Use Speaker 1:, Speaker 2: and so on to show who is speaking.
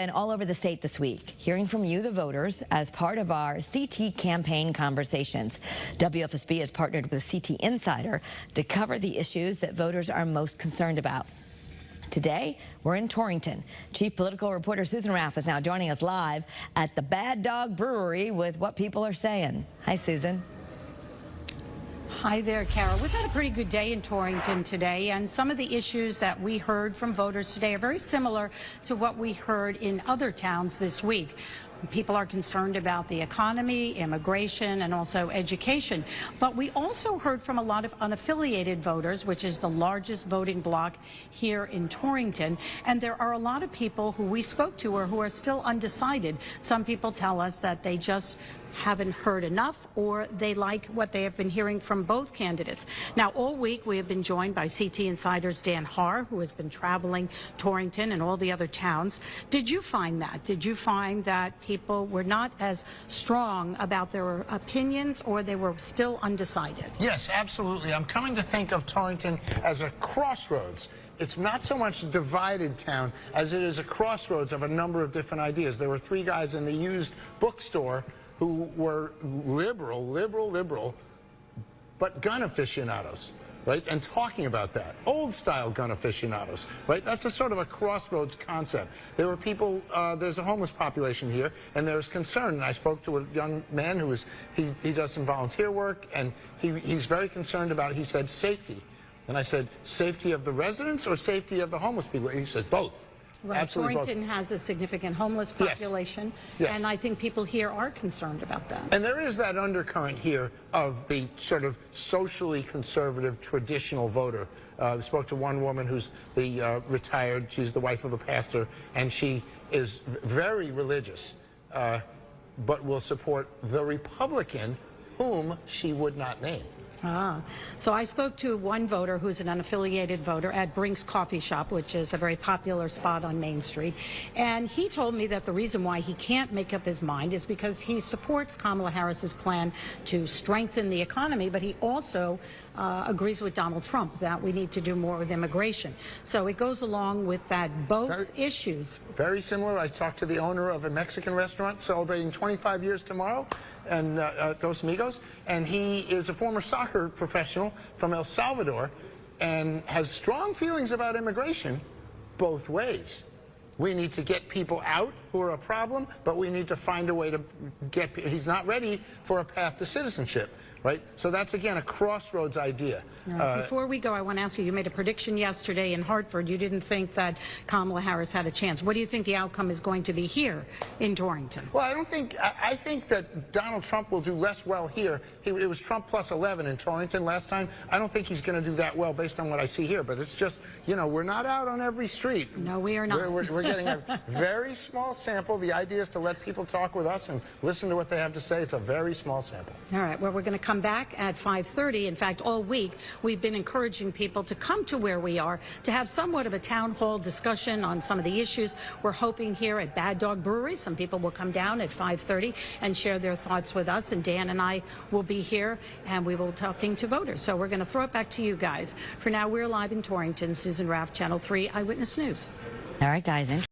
Speaker 1: And all over the state this week, hearing from you, the voters, as part of our CT campaign conversations. WFSB has partnered with CT Insider to cover the issues that voters are most concerned about. Today, we're in Torrington. Chief political reporter Susan Raff is now joining us live at the Bad Dog Brewery with what people are saying. Hi, Susan.
Speaker 2: Hi there, Carol. We've had a pretty good day in Torrington today, and some of the issues that we heard from voters today are very similar to what we heard in other towns this week. People are concerned about the economy, immigration, and also education. But we also heard from a lot of unaffiliated voters, which is the largest voting bloc here in Torrington. And there are a lot of people who we spoke to or who are still undecided. Some people tell us that they just haven't heard enough, or they like what they have been hearing from both candidates. Now, all week we have been joined by CT Insider's Dan Haar, who has been traveling Torrington and all the other towns. Did you find that? Did you find that people were not as strong about their opinions, or they were still undecided?
Speaker 3: Yes, absolutely. I'm coming to think of Torrington as a crossroads. It's not so much a divided town as it is a crossroads of a number of different ideas. There were three guys in the used bookstore who were liberal, but gun aficionados, right? And talking about that, old-style gun aficionados, right? That's a sort of a crossroads concept. There were people, there's a homeless population here, and there's concern. And I spoke to a young man who was, he does some volunteer work, and he's very concerned about it. He said, safety. And I said, safety of the residents or safety of the homeless people? He said, both.
Speaker 2: Right. Torrington has a significant homeless population,
Speaker 3: yes.
Speaker 2: And I think people here are concerned about that.
Speaker 3: And there is that undercurrent here of the sort of socially conservative, traditional voter. I spoke to one woman who's the retired, she's the wife of a pastor, and she is very religious, but will support the Republican whom she would not name.
Speaker 2: So I spoke to one voter who's an unaffiliated voter at Brink's Coffee Shop, which is a very popular spot on Main Street. And he told me that the reason why he can't make up his mind is because he supports Kamala Harris's plan to strengthen the economy, but he also agrees with Donald Trump that we need to do more with immigration. So it goes along with that, both issues.
Speaker 3: Very similar. I talked to the owner of a Mexican restaurant celebrating 25 years tomorrow, and Dos Amigos, and he is a former soccer professional from El Salvador and has strong feelings about immigration both ways. We need to get people out who are a problem, but we need to find a way to get, he's not ready for a path to citizenship, right? So that's, again, a crossroads idea.
Speaker 2: Before we go, I want to ask you, you made a prediction yesterday in Hartford. You didn't think that Kamala Harris had a chance. What do you think the outcome is going to be here in Torrington?
Speaker 3: Well, I think that Donald Trump will do less well here. It was Trump plus 11 in Torrington last time. I don't think he's going to do that well based on what I see here, but it's just, you know, we're not out on every street.
Speaker 2: No, we are not.
Speaker 3: We're getting a very small sample. The idea is to let people talk with us and listen to what they have to say. It's a very small sample.
Speaker 2: All right, well, we're going to come back at 5:30. In fact, all week, we've been encouraging people to come to where we are to have somewhat of a town hall discussion on some of the issues. We're hoping here at Bad Dog Brewery, some people will come down at 5:30 and share their thoughts with us, and Dan and I will be here, and we will be talking to voters. So we're going to throw it back to you guys. For now, we're live in Torrington. Susan Raff, Channel 3 Eyewitness News.
Speaker 1: All right, guys.